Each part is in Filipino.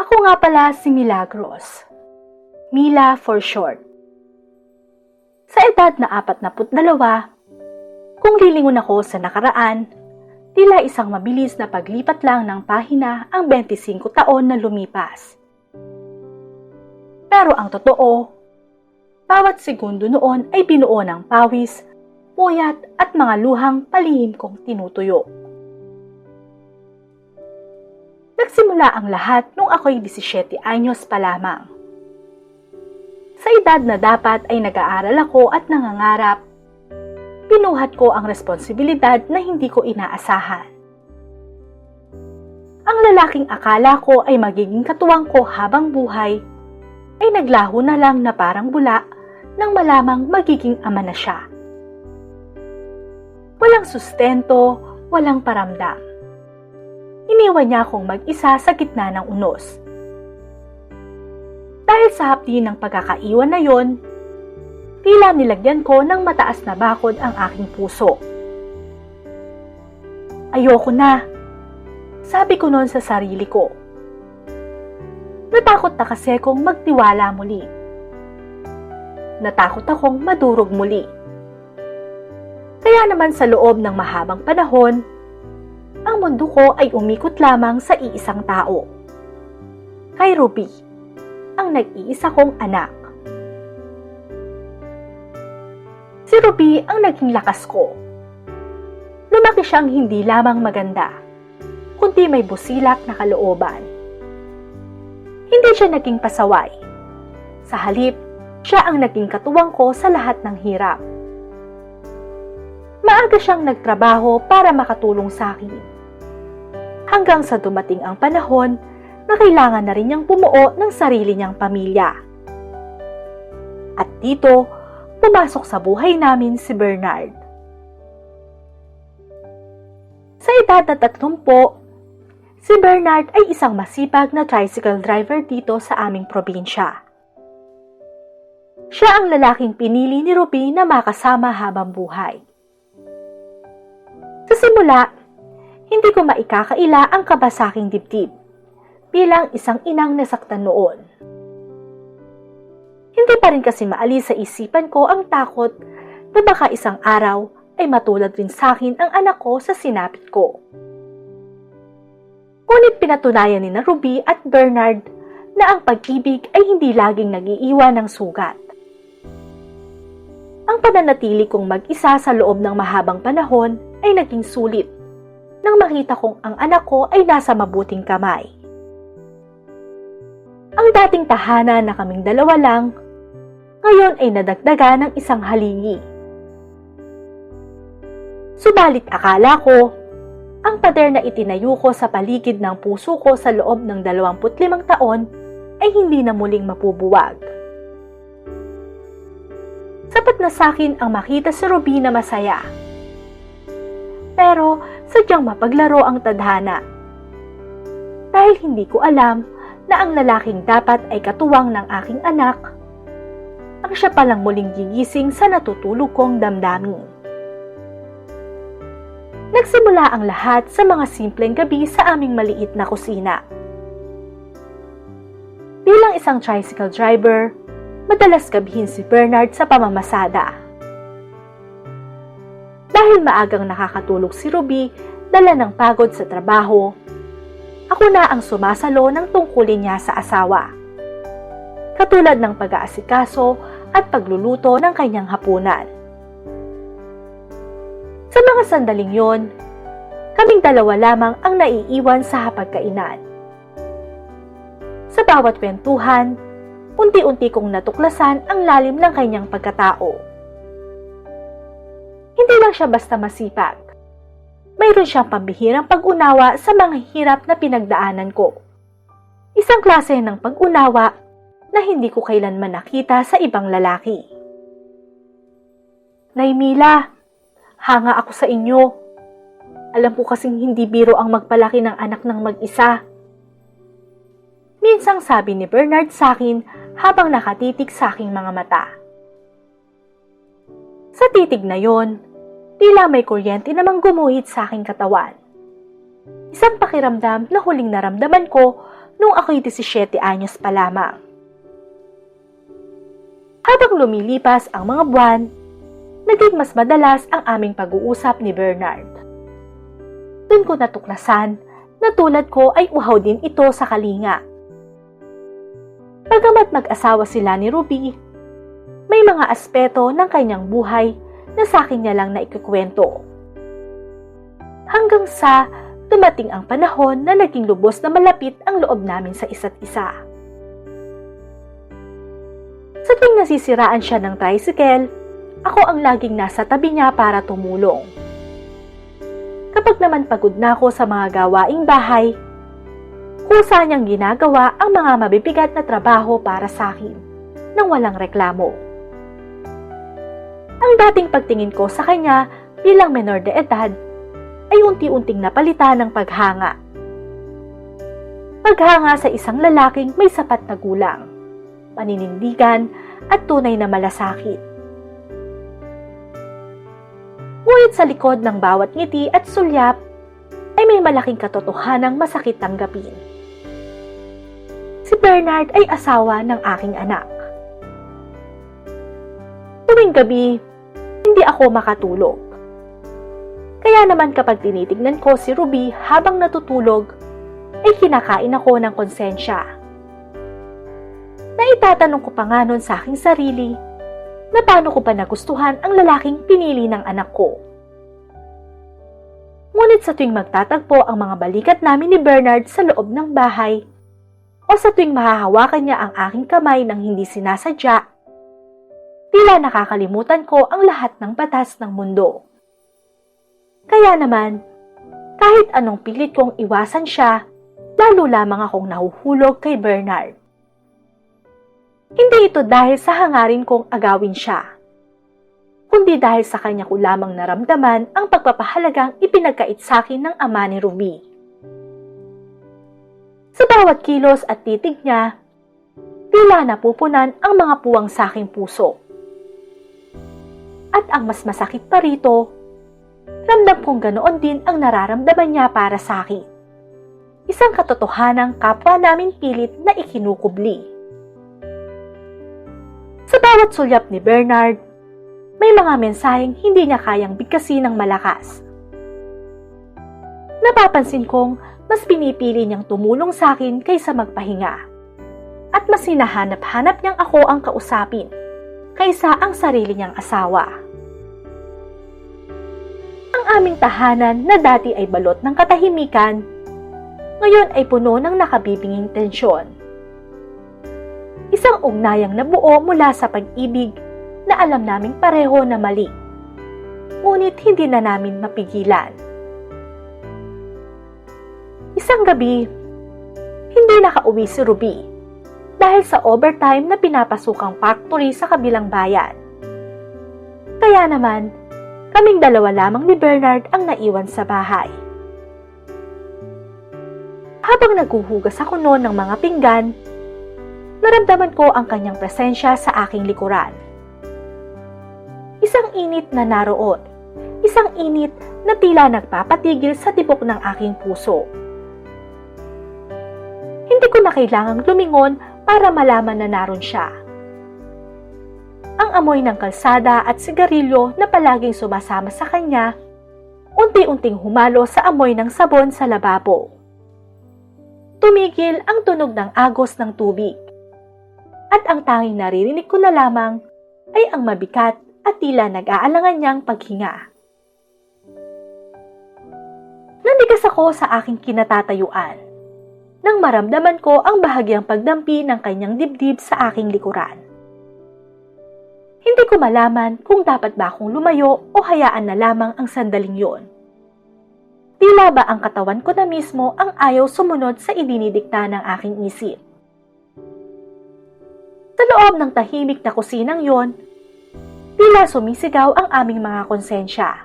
Ako nga pala si Milagros. Mila for short. Sa edad na 42, kung lilingon ako sa nakaraan, tila isang mabilis na paglipat lang ng pahina ang 25 taon na lumipas. Pero ang totoo, bawat segundo noon ay binuo ng pawis, puyat at mga luhang palihim kong tinutuyo. Nagsimula ang lahat nung ako'y 17 anyos pa lamang. Sa edad na dapat ay nag-aaral ako at nangangarap, pinuhat ko ang responsibilidad na hindi ko inaasahan. Ang lalaking akala ko ay magiging katuwang ko habang buhay, ay naglaho na lang na parang bula nang malamang magiging ama na siya. Walang sustento, walang paramdam. Iniwan niya akong mag-isa sa gitna ng unos. Dahil sa hapdi ng pagkakaiwan na yon, tila nilagyan ko ng mataas na bakod ang aking puso. Ayoko na, sabi ko noon sa sarili ko. Natakot na kasi akong magtiwala muli. Natakot akong madurog muli. Kaya naman sa loob ng mahabang panahon, ang mundo ko ay umikot lamang sa iisang tao. Kay Ruby, ang nag-iisa kong anak. Si Ruby ang naging lakas ko. Lumaki siyang hindi lamang maganda, kundi may busilak na kalooban. Hindi siya naging pasaway. Sa halip, siya ang naging katuwang ko sa lahat ng hirap. Maaga siyang nagtrabaho para makatulong sa akin. Hanggang sa dumating ang panahon na kailangan na rin niyang bumuo ng sarili niyang pamilya. At dito, pumasok sa buhay namin si Bernard. Sa edad na 30, si Bernard ay isang masipag na tricycle driver dito sa aming probinsya. Siya ang lalaking pinili ni Ruby na makasama habang buhay. Sa simula, hindi ko maikakaila ang kaba sa aking dibdib bilang isang inang nasaktan noon. Hindi pa rin kasi maalis sa isipan ko ang takot na baka isang araw ay matulad rin sa akin ang anak ko sa sinapit ko. Ngunit pinatunayan ni na Ruby at Bernard na ang pag-ibig ay hindi laging nag-iiwan ng sugat. Ang pananatili kong mag-isa sa loob ng mahabang panahon ay naging sulit nang makita kong ang anak ko ay nasa mabuting kamay. Ang dating tahanan na kaming dalawa lang, ngayon ay nadagdagan ng isang haligi. Subalit akala ko, ang pader na itinayo ko sa paligid ng puso ko sa loob ng 25 taon ay hindi na muling mapubuwag. Sapat na sa akin ang makita si Ruby na masaya. Pero sadyang mapaglaro ang tadhana. Dahil hindi ko alam na ang lalaking dapat ay katuwang ng aking anak, ang siya palang muling gigising sa natutulog kong damdamin. Nagsimula ang lahat sa mga simpleng gabi sa aming maliit na kusina. Bilang isang tricycle driver, madalas gabihin si Bernard sa pamamasada. Dahil maagang nakakatulog si Ruby, dala ng pagod sa trabaho, ako na ang sumasalo ng tungkulin niya sa asawa. Katulad ng pag-aasikaso at pagluluto ng kanyang hapunan. Sa mga sandaling yon, kaming dalawa lamang ang naiiwan sa hapagkainan. Sa bawat kwentuhan, unti-unti kong natuklasan ang lalim ng kanyang pagkatao. Hindi lang siya basta masipag. Mayroon siyang pambihirang pag-unawa sa mga hirap na pinagdaanan ko. Isang klase ng pag-unawa na hindi ko kailanman nakita sa ibang lalaki. Nay Mila, hanga ako sa inyo. Alam ko kasing hindi biro ang magpalaki ng anak ng mag-isa. Minsang sabi ni Bernard sa akin habang nakatitig sa aking mga mata. Sa titig na yon, tila may kuryente namang gumuhit sa aking katawan. Isang pakiramdam na huling naramdaman ko nung ako'y 17 anyos pa lamang. Habang lumilipas ang mga buwan, naging mas madalas ang aming pag-uusap ni Bernard. Doon ko natuklasan na tulad ko ay uhaw din ito sa kalinga. Bagamat mag-asawa sila ni Ruby, may mga aspeto ng kanyang buhay na sa akin niya lang na ikukwento. Hanggang sa dumating ang panahon na naging lubos na malapit ang loob namin sa isa't isa. Sa tuwing nasisiraan siya ng tricycle, ako ang laging nasa tabi niya para tumulong. Kapag naman pagod na ako sa mga gawaing bahay, kusa niyang ginagawa ang mga mabibigat na trabaho para sa akin nang walang reklamo. Ang dating pagtingin ko sa kanya bilang menor de edad ay unti-unting napalitan ng paghanga. Paghanga sa isang lalaking may sapat na gulang, paninindigan at tunay na malasakit. Ngunit sa likod ng bawat ngiti at sulyap ay may malaking katotohanang masakit tanggapin. Si Bernard ay asawa ng aking anak. Tuwing gabi, hindi ako makatulog. Kaya naman kapag tinitignan ko si Ruby habang natutulog, ay kinakain ako ng konsensya. Naitatanong ko pa nga nun sa aking sarili na paano ko pa nagustuhan ang lalaking pinili ng anak ko. Ngunit sa tuwing magtatagpo ang mga balikat namin ni Bernard sa loob ng bahay, o sa tuwing mahahawakan niya ang aking kamay nang hindi sinasadya, tila nakakalimutan ko ang lahat ng batas ng mundo. Kaya naman, kahit anong pilit kong iwasan siya, lalo lamang akong nahuhulog kay Bernard. Hindi ito dahil sa hangarin kong agawin siya, kundi dahil sa kanya ko lamang naramdaman ang pagpapahalagang ipinagkait sa akin ng ama ni Ruby. Sa bawat kilos at titig niya, tila napupunan ang mga puwang sa aking puso. At ang mas masakit pa rito, ramdam kong ganoon din ang nararamdaman niya para sa akin. Isang katotohanang kapwa namin pilit na ikinukubli. Sa bawat sulyap ni Bernard, may mga mensaheng hindi niya kayang bigkasin ng malakas. Napapansin kong mas pinipili niyang tumulong sa akin kaysa magpahinga. At mas hinahanap-hanap niyang ako ang kausapin kaysa ang sarili niyang asawa. Ang aming tahanan na dati ay balot ng katahimikan, ngayon ay puno ng nakabibinging tensyon. Isang ugnayang nabuo mula sa pag-ibig na alam naming pareho na mali, ngunit hindi na namin mapigilan. Isang gabi, hindi nakauwi si Ruby dahil sa overtime na pinapasukang factory sa kabilang bayan. Kaya naman, kaming dalawa lamang ni Bernard ang naiwan sa bahay. Habang naghuhugas ako noon ng mga pinggan, naramdaman ko ang kanyang presensya sa aking likuran. Isang init na naroon, isang init na tila nagpapatigil sa tibok ng aking puso. Hindi ko na kailangang lumingon para malaman na naroon siya. Ang amoy ng kalsada at sigarilyo na palaging sumasama sa kanya, unti-unting humalo sa amoy ng sabon sa lababo. Tumigil ang tunog ng agos ng tubig, at ang tanging naririnig ko na lamang ay ang mabigat at tila nag-aalangan niyang paghinga. Nandigas ako sa aking kinatatayuan nang maramdaman ko ang bahagyang pagdampi ng kanyang dibdib sa aking likuran. Hindi ko malaman kung dapat ba akong lumayo o hayaan na lamang ang sandaling yon. Tila ba ang katawan ko na mismo ang ayaw sumunod sa idinidikta ng aking isip. Sa loob ng tahimik na kusinang yon, tila sumisigaw ang aming mga konsensya.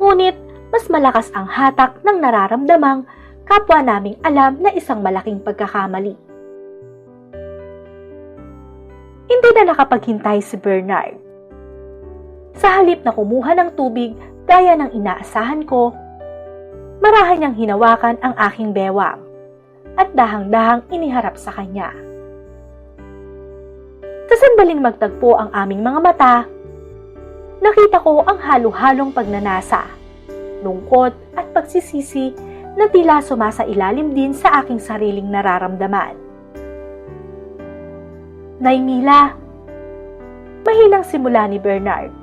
Ngunit mas malakas ang hatak ng nararamdamang kapwa naming alam na isang malaking pagkakamali. Hindi na nakapaghintay si Bernard. Sa halip na kumuha ng tubig gaya ng inaasahan ko, marahan niyang hinawakan ang aking bewang at dahang-dahang iniharap sa kanya. Sa sandaling magtagpo ang aming mga mata, nakita ko ang halo-halong pagnanasa, lungkot at pagsisisi na tila sumasailalim din sa aking sariling nararamdaman. Nay Mila, mahinang simula ni Bernard.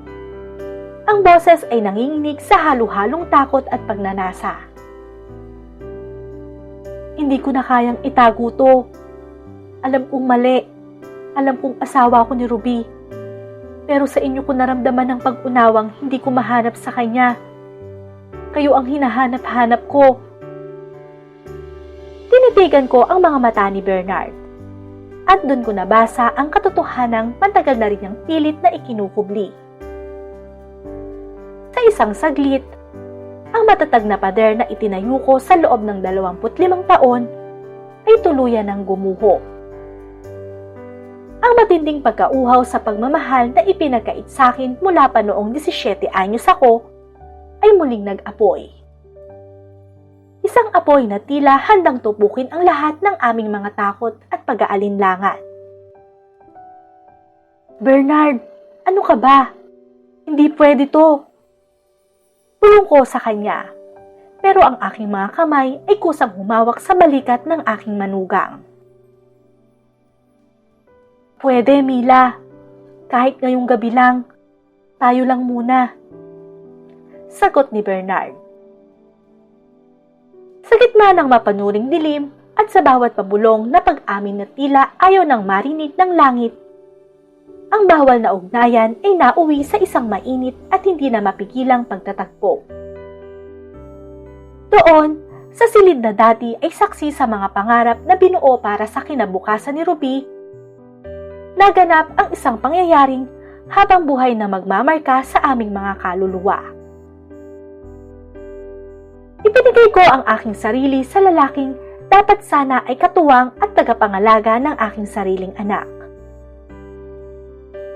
Ang boses ay nanginginig sa halo-halong takot at pagnanasa. Hindi ko na kayang itago to. Alam kong mali. Alam kong asawa ko ni Ruby. Pero sa inyo ko naramdaman ang pag-unawang hindi ko mahanap sa kanya. Kayo ang hinahanap-hanap ko. Tinitigan ko ang mga mata ni Bernard. At doon ko nabasa ang katotohanang matagal na rin niyang pilit na ikinukubli. Sa isang saglit, ang matatag na pader na itinayo ko sa loob ng 25 taon ay tuluyan ng gumuho. Ang matinding pagkauhaw sa pagmamahal na ipinagkait sa akin mula pa noong 17 anyos ako ay muling nag-apoy. Isang apoy na tila handang tupukin ang lahat ng aming mga takot at pag-aalinlangan. Bernard, ano ka ba? Hindi pwede to. Bulong ko sa kanya, pero ang aking mga kamay ay kusang humawak sa balikat ng aking manugang. Pwede, Mila. Kahit ngayong gabi lang, tayo lang muna. Sagot ni Bernard. Sa gitna ng mapanuring dilim at sa bawat pabulong na pag-amin na tila ayaw nang marinig ng langit, ang bawal na ugnayan ay nauwi sa isang mainit at hindi na mapigilang pagtatagpo. Doon, sa silid na dati ay saksi sa mga pangarap na binuo para sa kinabukasan ni Ruby, naganap ang isang pangyayaring habang buhay na magmamarka sa aming mga kaluluwa. Ipinigay ko ang aking sarili sa lalaking dapat sana ay katuwang at tagapangalaga ng aking sariling anak.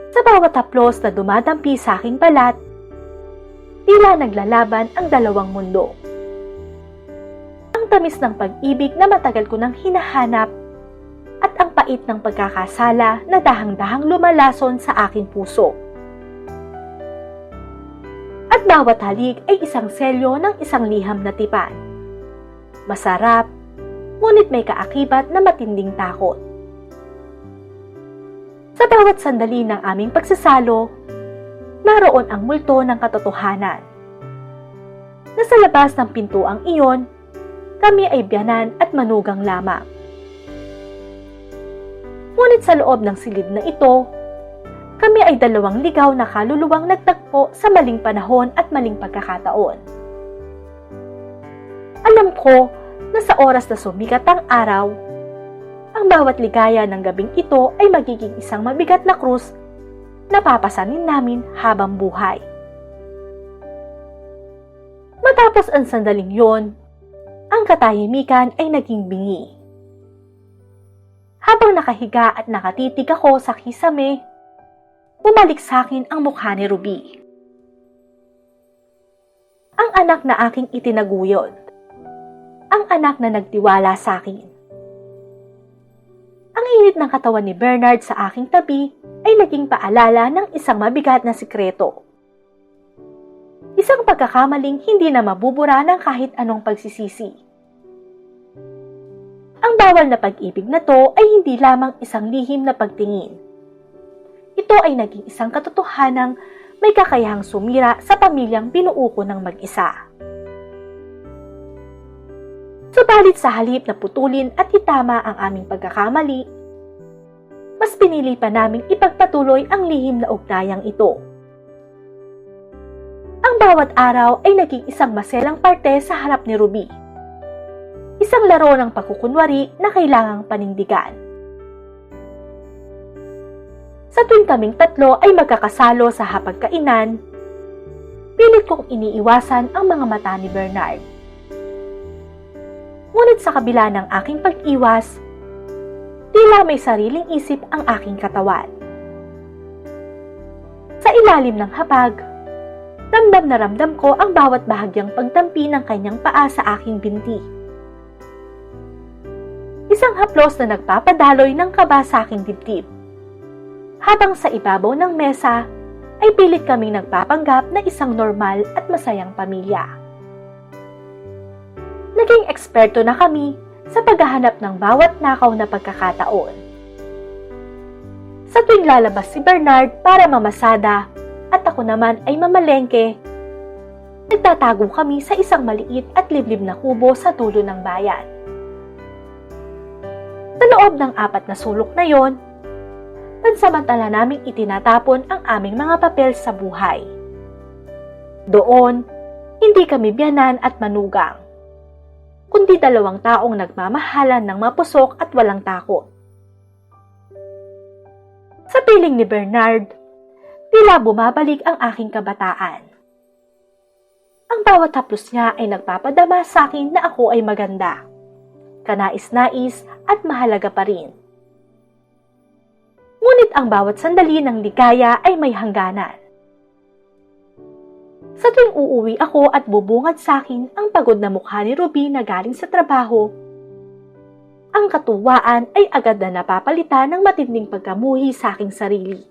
Sa bawat haplos na dumadampi sa aking balat, tila naglalaban ang dalawang mundo. Ang tamis ng pag-ibig na matagal ko nang hinahanap at ang pait ng pagkakasala na dahang-dahang lumalason sa aking puso. At bawat halik ay isang selyo ng isang liham na tipan. Masarap, ngunit may kaakibat na matinding takot. Sa bawat sandali ng aming pagsasalo, naroon ang multo ng katotohanan. Nasa labas ng pintuang iyon, kami ay biyanan at manugang lamang. Ngunit sa loob ng silid na ito, kami ay dalawang ligaw na kaluluwang nagtagpo sa maling panahon at maling pagkakataon. Alam ko na sa oras na sumikat ang araw, ang bawat ligaya ng gabing ito ay magiging isang mabigat na krus na papasanin namin habang buhay. Matapos ang sandaling yon, ang katahimikan ay naging bingi. Habang nakahiga at nakatitig ako sa kisame, bumalik sa akin ang mukha ni Ruby. Ang anak na aking itinaguyod. Ang anak na nagtiwala sa akin. Ang init ng katawan ni Bernard sa aking tabi ay naging paalala ng isang mabigat na sikreto. Isang pagkakamaling hindi na mabubura ng kahit anong pagsisisi. Ang bawal na pag-ibig na to ay hindi lamang isang lihim na pagtingin. Ito ay naging isang katotohanang may kakayahang sumira sa pamilyang binuo ko ng mag-isa. Subalit sa halip na putulin at itama ang aming pagkakamali, mas pinili pa naming ipagpatuloy ang lihim na ugnayang ito. Ang bawat araw ay naging isang maselang parte sa harap ni Ruby. Isang laro ng pagkukunwari na kailangang panindigan. Sa tuwing kaming tatlo ay magkakasalo sa hapagkainan, pilit kong iniiwasan ang mga mata ni Bernard. Ngunit sa kabila ng aking pag-iwas, tila may sariling isip ang aking katawan. Sa ilalim ng hapag, ramdam na ramdam ko ang bawat bahagyang pagtampi ng kanyang paa sa aking binti. Isang haplos na nagpapadaloy ng kaba sa aking dibdib. Habang sa ibabaw ng mesa ay pilit kaming nagpapanggap na isang normal at masayang pamilya. Naging eksperto na kami sa paghahanap ng bawat nakaw na pagkakataon. Sa tuwing lalabas si Bernard para mamasada at ako naman ay mamalengke, nagtatago kami sa isang maliit at liblib na kubo sa dulo ng bayan. Sa loob ng 4 na sulok na yon, pansamantala naming itinatapon ang aming mga papel sa buhay. Doon, hindi kami biyanan at manugang, kundi 2 taong nagmamahalan ng mapusok at walang takot. Sa piling ni Bernard, tila bumabalik ang aking kabataan. Ang bawat haplos niya ay nagpapadama sa akin na ako ay maganda, kanais-nais at mahalaga pa rin. Ngunit ang bawat sandali ng ligaya ay may hangganan. Sa tuwing uuwi ako at bubungad sa akin ang pagod na mukha ni Ruby na galing sa trabaho, ang katuwaan ay agad na napapalitan ng matinding pagkamuhi sa aking sarili.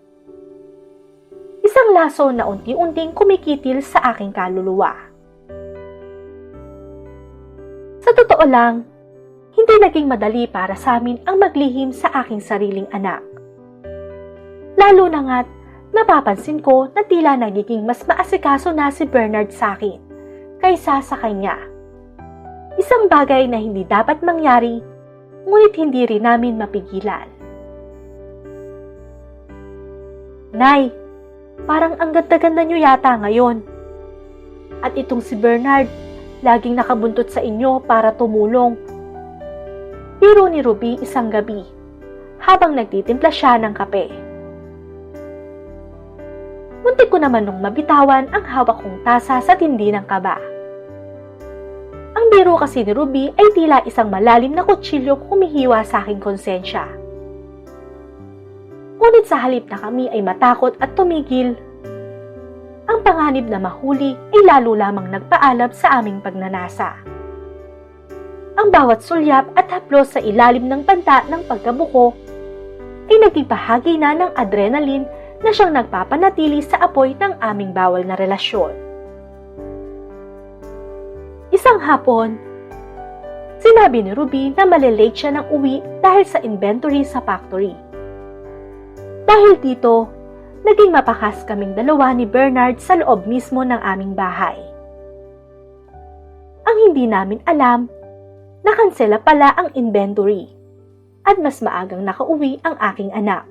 Isang laso na unti-unting kumikitil sa aking kaluluwa. Sa totoo lang, hindi naging madali para sa amin ang maglihim sa aking sariling anak. Lalo na nga't napapansin ko na tila nagiging mas maasikaso na si Bernard sa akin kaysa sa kanya. Isang bagay na hindi dapat mangyari, ngunit hindi rin namin mapigilan. Nay, parang ang ganda-ganda niyo yata ngayon. At itong si Bernard, laging nakabuntot sa inyo para tumulong. Biro ni Ruby isang gabi, habang nagtitimpla siya ng kape. Muntik ko naman nung mabitawan ang hawak kong tasa sa tindi ng kaba. Ang biro kasi ni Ruby ay tila isang malalim na kutsilyo humihiwa sa aking konsensya. Ngunit sa halip na kami ay matakot at tumigil, ang panganib na mahuli ay lalo lamang nagpaalab sa aming pagnanasa. Ang bawat sulyap at haplos sa ilalim ng banta ng pagkabuko ay naging bahagi na ng adrenaline na siyang nagpapanatili sa apoy ng aming bawal na relasyon. Isang hapon, sinabi ni Ruby na malilate siya ng uwi dahil sa inventory sa factory. Dahil dito, naging mapakas kaming 2 ni Bernard sa loob mismo ng aming bahay. Ang hindi namin alam, nakansela pala ang inventory at mas maagang nakauwi ang aking anak.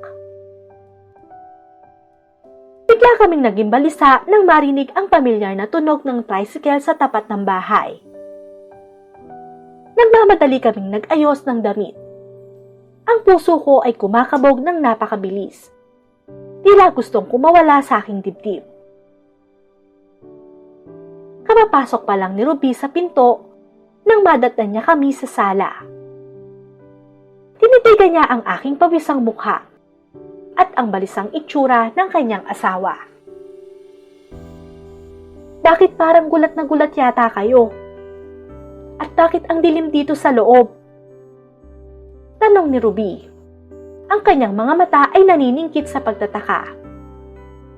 Bigla kaming naging balisa nang marinig ang pamilyar na tunog ng tricycle sa tapat ng bahay. Nagmamadali kaming nag-ayos ng damit. Ang puso ko ay kumakabog ng napakabilis. Tila gustong kumawala sa aking dibdib. Kapapasok pa lang ni Ruby sa pinto nang madatnan niya kami sa sala. Tinitigan niya ang aking pawisang mukha at ang balisang itsura ng kanyang asawa. Bakit parang gulat na gulat yata kayo? At bakit ang dilim dito sa loob? Tanong ni Ruby. Ang kanyang mga mata ay naniningkit sa pagtataka.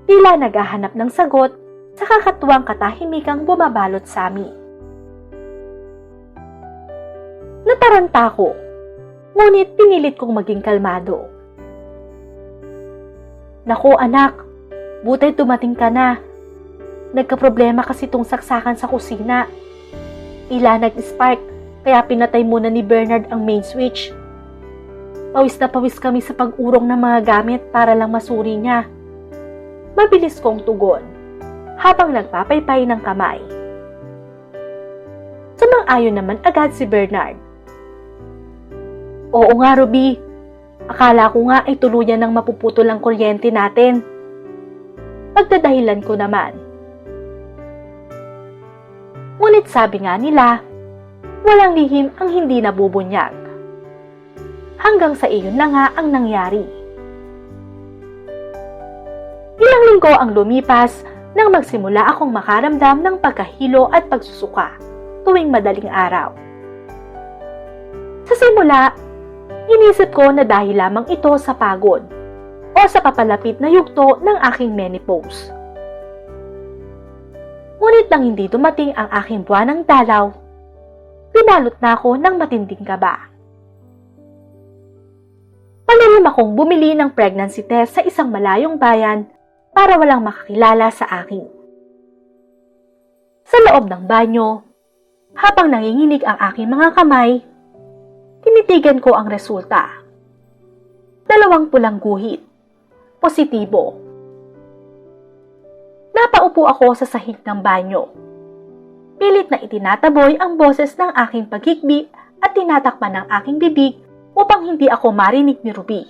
Tila naghahanap ng sagot sa kakatuwang katahimikang bumabalot sa amin. Nataranta ko, ngunit pinilit kong maging kalmado. Naku anak, butay dumating ka na. Nagkaproblema kasi tong saksakan sa kusina. Tila nag-spark, kaya pinatay muna ni Bernard ang main switch. Pawis na pawis kami sa pag-urong ng mga gamit para lang masuri niya. Mabilis kong tugon, habang nagpapaypay ng kamay. Sumang-ayon naman agad si Bernard. Oo nga Ruby, akala ko nga ay tuluyan ng mapuputol ang kuryente natin. Pagdadahilan ko naman. Ngunit sabi nga nila, walang lihim ang hindi nabubunyag. Hanggang sa iyon na nga ang nangyari. Ilang linggo ang lumipas nang magsimula akong makaramdam ng pagkahilo at pagsusuka tuwing madaling araw. Sa simula, Inisip ko na dahil lamang ito sa pagod o sa papalapit na yugto ng aking menopause. Ngunit nang hindi dumating ang aking buwan ng dalaw, pinalot na ako ng matinding kaba. Panalim akong bumili ng pregnancy test sa isang malayong bayan para walang makakilala sa akin. Sa loob ng banyo, habang nanginginig ang aking mga kamay, tinitigan ko ang resulta. 2 pulang guhit. Positibo. Napaupo ako sa sahig ng banyo. Pilit na itinataboy ang boses ng aking paghikbi at tinatakpan ng aking bibig upang hindi ako marinig ni Ruby.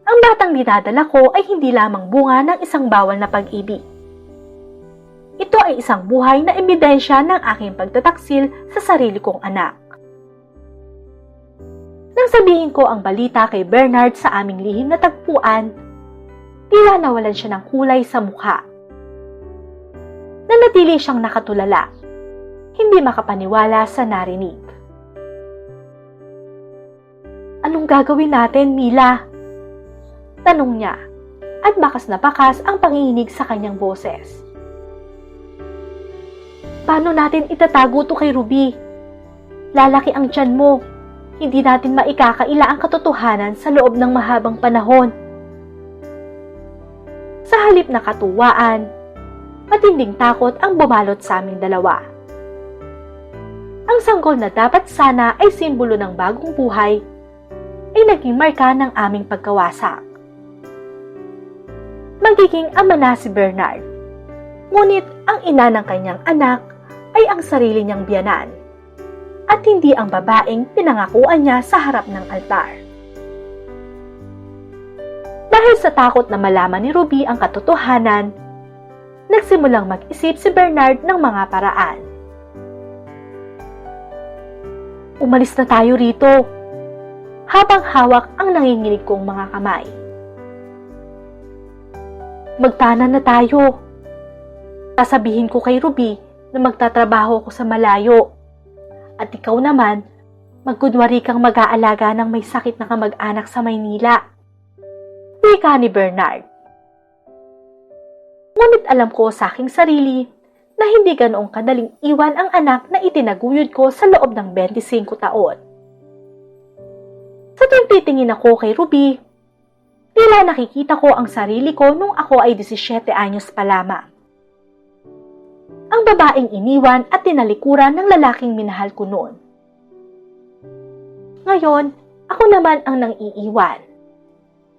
Ang batang dinadala ko ay hindi lamang bunga ng isang bawal na pag-ibig. Ito ay isang buhay na ebidensya ng aking pagtataksil sa sarili kong anak. Nang sabihin ko ang balita kay Bernard sa aming lihim na tagpuan, tila nawalan siya ng kulay sa mukha. Nanatili siyang nakatulala, hindi makapaniwala sa narinig. "Anong gagawin natin, Mila?" tanong niya, at bakas na bakas ang panginginig sa kanyang boses. "Paano natin itatago to kay Ruby? Lalaki ang tiyan mo. Hindi natin maikakaila ang katotohanan sa loob ng mahabang panahon." Sa halip na katuwaan, matinding takot ang bumalot sa aming dalawa. Ang sanggol na dapat sana ay simbolo ng bagong buhay ay naging marka ng aming pagkawasak. Magiging ama na si Bernard, ngunit ang ina ng kanyang anak ay ang sarili niyang biyanan at hindi ang babaeng pinangakuan niya sa harap ng altar. Dahil sa takot na malaman ni Ruby ang katotohanan, nagsimulang mag-isip si Bernard ng mga paraan. "Umalis na tayo rito," habang hawak ang nanginginig kong mga kamay. "Magtanan na tayo. Sasabihin ko kay Ruby na magtatrabaho ko sa malayo. At ikaw naman, magkunwari kang mag-aalaga ng may sakit na kamag-anak sa Maynila." Wika ni Bernard. Ngunit alam ko sa aking sarili na hindi ganoong kadaling iwan ang anak na itinaguyod ko sa loob ng 25 taon. Sa tuwing titingin ako kay Ruby, tila nakikita ko ang sarili ko nung ako ay 17 anyos pa lamang. Ang babaeng iniwan at tinalikuran ng lalaking minahal ko noon. Ngayon, ako naman ang nang-iiwan.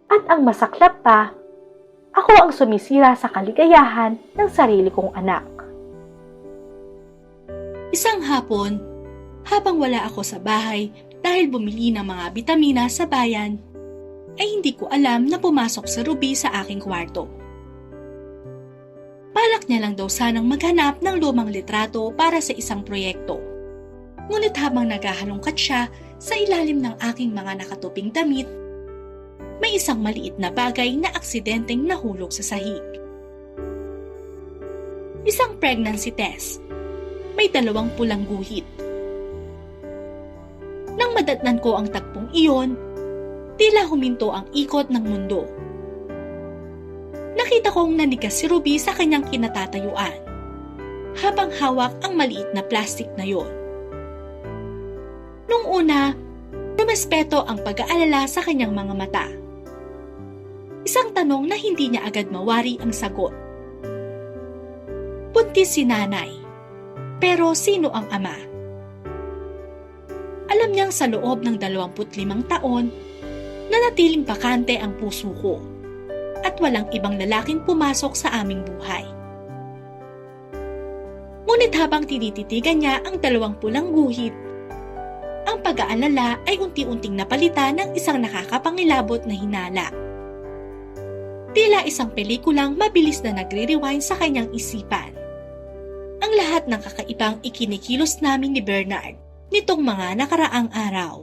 At ang masaklap pa, ako ang sumisira sa kaligayahan ng sarili kong anak. Isang hapon, habang wala ako sa bahay dahil bumili ng mga bitamina sa bayan, ay hindi ko alam na pumasok sa Ruby sa aking kwarto. Balak niya lang daw sanang maghanap ng lumang litrato para sa isang proyekto. Ngunit habang naghahalongkat siya sa ilalim ng aking mga nakatuping damit, may isang maliit na bagay na aksidenteng nahulog sa sahig. Isang pregnancy test. May 2 pulang guhit. Nang madatnan ko ang tagpong iyon, tila huminto ang ikot ng mundo. Nakita kong nanigas si Ruby sa kanyang kinatatayuan, habang hawak ang maliit na plastic na yon. Nung una, rumespeto ang pag-aalala sa kanyang mga mata. Isang tanong na hindi niya agad mawari ang sagot. Buntis si nanay, pero sino ang ama? Alam niyang sa loob ng 25 taon, nanatiling bakante ang puso ko at walang ibang lalaking pumasok sa aming buhay. Ngunit habang tinititigan niya ang 2 pulang guhit, ang pag-aalala ay unti-unting napalitan ng isang nakakapangilabot na hinala. Tila isang pelikulang mabilis na nagre-rewind sa kanyang isipan. Ang lahat ng kakaibang ikinikilos namin ni Bernard nitong mga nakaraang araw.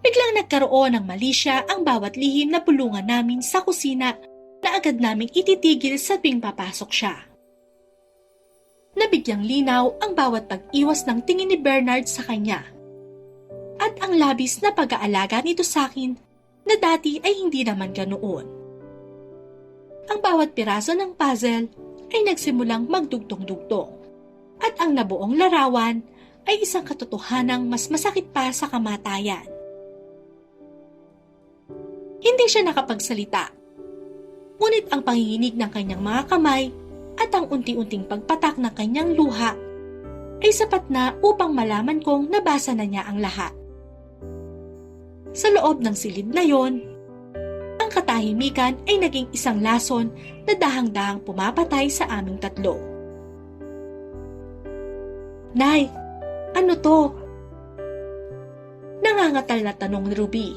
Biglang nagkaroon ng malisya ang bawat lihim na bulungan namin sa kusina na agad naming ititigil sa tuwing papasok siya. Nabigyang linaw ang bawat pag-iwas ng tingin ni Bernard sa kanya. At ang labis na pag-aalaga nito sa akin na dati ay hindi naman ganoon. Ang bawat piraso ng puzzle ay nagsimulang magdugtong-dugtong. At ang nabuong larawan ay isang katotohanang mas masakit pa sa kamatayan. Hindi siya nakapagsalita. Ngunit ang panginginig ng kanyang mga kamay at ang unti-unting pagpatak ng kanyang luha ay sapat na upang malaman kong nabasa na niya ang lahat. Sa loob ng silid na yon, ang katahimikan ay naging isang lason na dahang-dahang pumapatay sa aming tatlo. Nay, ano to? Nangangatal na tanong ni Ruby.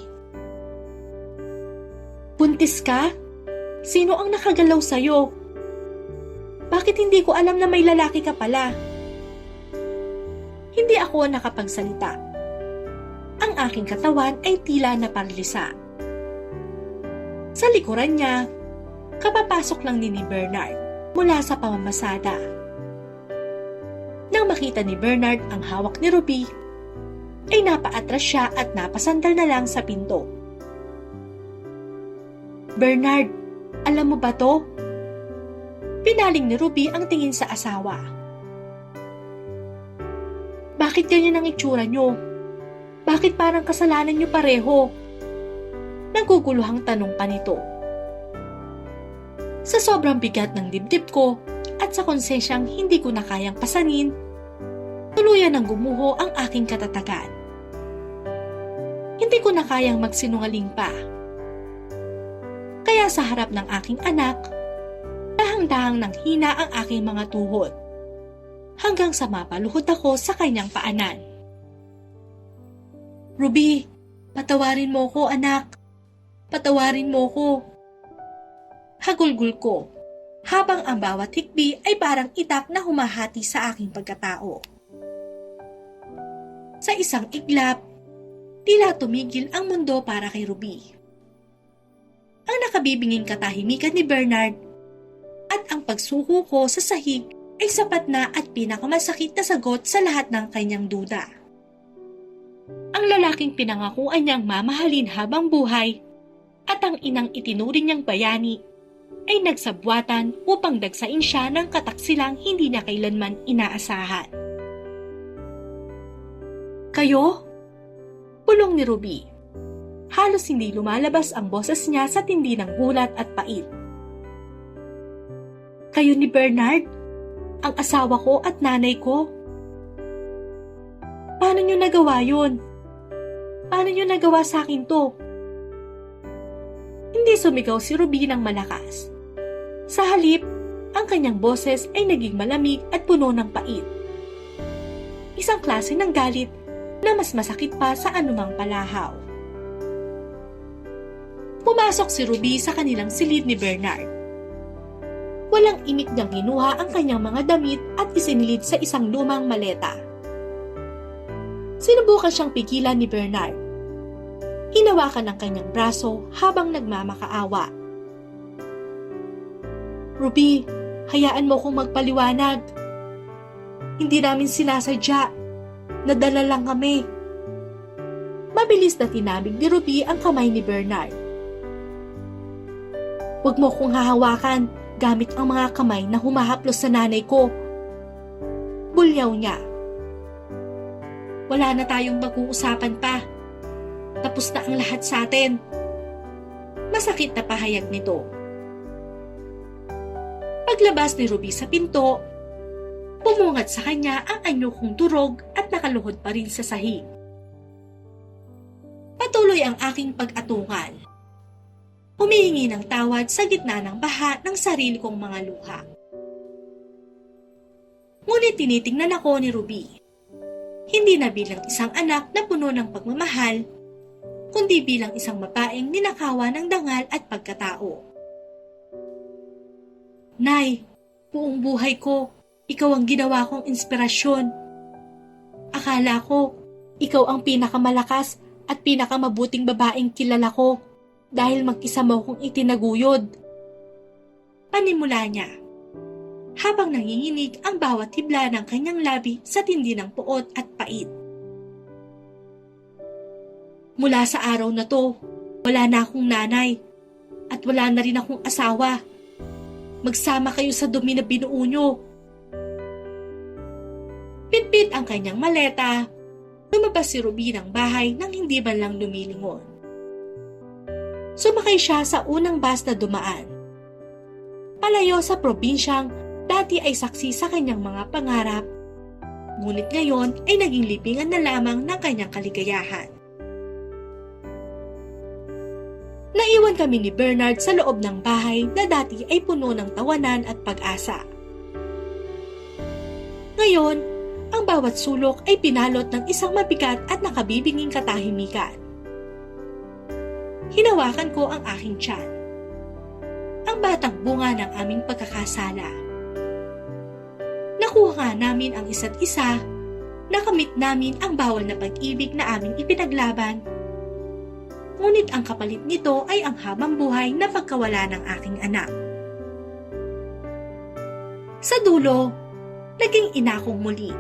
Buntis ka? Sino ang nakagalaw sa'yo? Bakit hindi ko alam na may lalaki ka pala? Hindi ako nakapagsalita. Ang aking katawan ay tila naparalisa. Sa likuran niya, kapapasok lang ni Bernard mula sa pamamasada. Nang makita ni Bernard ang hawak ni Ruby, ay napaatras siya at napasandal na lang sa pinto. Bernard, alam mo ba to? Pinaling ni Ruby ang tingin sa asawa. Bakit ganyan ang itsura nyo? Bakit parang kasalanan nyo pareho? Naguguluhang tanong pa nito. Sa sobrang bigat ng dibdib ko at sa konsensyang hindi ko na kayang pasanin, tuluyan ng gumuho ang aking katatagan. Hindi ko na kayang magsinungaling pa. Kaya sa harap ng aking anak, dahang-dahang nang hina ang aking mga tuhod, hanggang sa mapaluhod ako sa kanyang paanan. Ruby, patawarin mo ko, anak. Patawarin mo ko. Hagulgul ko, habang ang bawat hikbi ay parang itak na humahati sa aking pagkatao. Sa isang iglap, tila tumigil ang mundo para kay Ruby. Ang nakabibinging katahimikan ni Bernard at ang pagsuko ko sa sahig ay sapat na at pinakamasakit na sagot sa lahat ng kanyang duda. Ang lalaking pinangakuan niyang mamahalin habang buhay at ang inang itinuring niyang bayani ay nagsabwatan upang dagsain siya ng kataksilang hindi na kailanman inaasahan. Kayo? Pulong ni Ruby. Halos hindi lumalabas ang boses niya sa tindi ng gulat at pait. Kayo ni Bernard? Ang asawa ko at nanay ko? Paano niyo nagawa yun? Paano niyo nagawa sa akin to? Hindi sumigaw si Ruby ng malakas. Sa halip, ang kanyang boses ay naging malamig at puno ng pait. Isang klase ng galit na mas masakit pa sa anumang palahaw. Pumasok si Ruby sa kanilang silid ni Bernard. Walang imik niyang kinuha ang kanyang mga damit at isinilid sa isang lumang maleta. Sinubukan siyang pigilan ni Bernard. Hinawakan ang kanyang braso habang nagmamakaawa. Ruby, hayaan mo kong magpaliwanag. Hindi namin sinasadya. Nadala lang kami. Mabilis na tinabig ni Ruby ang kamay ni Bernard. Huwag mo kong hahawakan gamit ang mga kamay na humahaplos sa nanay ko. Bulyaw niya. Wala na tayong mag-uusapan pa. Tapos na ang lahat sa atin. Masakit na pahayag nito. Paglabas ni Ruby sa pinto, pumungat sa kanya ang anyo kong durog at nakaluhod pa rin sa sahig. Patuloy ang aking pag-atungan. Humihingi ng tawad sa gitna ng baha ng sarili kong mga luha. Ngunit tinitingnan ako ni Ruby. Hindi na bilang isang anak na puno ng pagmamahal, kundi bilang isang babaeng ninakawan ng dangal at pagkatao. Nay, buong buhay ko, ikaw ang ginawa kong inspirasyon. Akala ko, ikaw ang pinakamalakas at pinakamabuting babaeng kilala ko dahil mag-isa mo kong itinaguyod. Panimula niya. habang nanginginig ang bawat hibla ng kanyang labi sa tindi ng puot at pait. Mula sa araw na to, wala na akong nanay at wala na rin akong asawa. Magsama kayo sa dumi na binuo nyo. Pitpit ang kanyang maleta, lumabas si Ruby ng bahay nang hindi man lang lumilingon. Sumakay siya sa unang bus na dumaan. Palayo sa probinsyang dati ay saksi sa kanyang mga pangarap, ngunit ngayon ay naging libingan na lamang ng kanyang kaligayahan. Naiwan kami ni Bernard sa loob ng bahay na dati ay puno ng tawanan at pag-asa. Ngayon, ang bawat sulok ay pinalot ng isang mabigat at nakabibinging katahimikan. Hinawakan ko ang aking tiyan, ang batang bunga ng aming pagkakasala. Nakuha nga namin ang isa't isa, nakamit namin ang bawal na pag-ibig na aming ipinaglaban, ngunit ang kapalit nito ay ang habang buhay na pagkawala ng aking anak. Sa dulo, naging ina kong muli.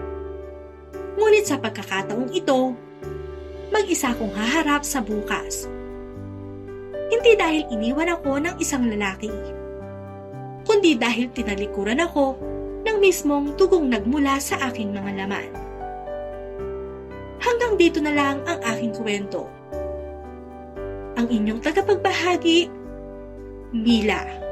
Ngunit sa pagkakataong ito, mag-isa kong haharap sa bukas. Hindi dahil iniwan ako ng isang lalaki, kundi dahil tinalikuran ako ng mismong dugong nagmula sa aking mga laman. Hanggang dito na lang ang aking kwento. Ang inyong tagapagbahagi, Mila.